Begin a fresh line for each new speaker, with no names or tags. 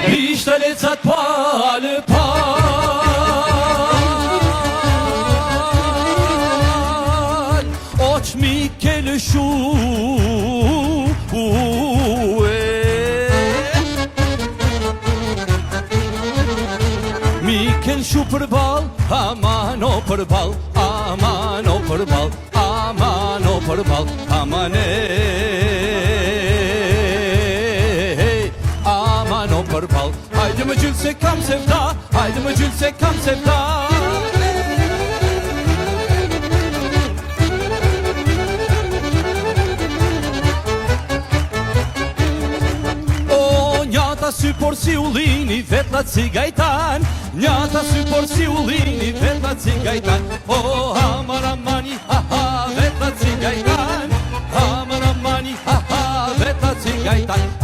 Pişteletsat palı pal Oç Michele şu Michel şu pırbal Aman o pırbal Aman o pırbal Aman o pırbal Aman Aman o pırbal Haydi mı cülsek kam sevda Haydi mı cülsek kam sevda Sy por si ulini vetla cigajtan Njata sy por si ulini vetla cigajtan Oh aman amani ha ha vetla cigajtan Aman amani ha ha vetla cigajtan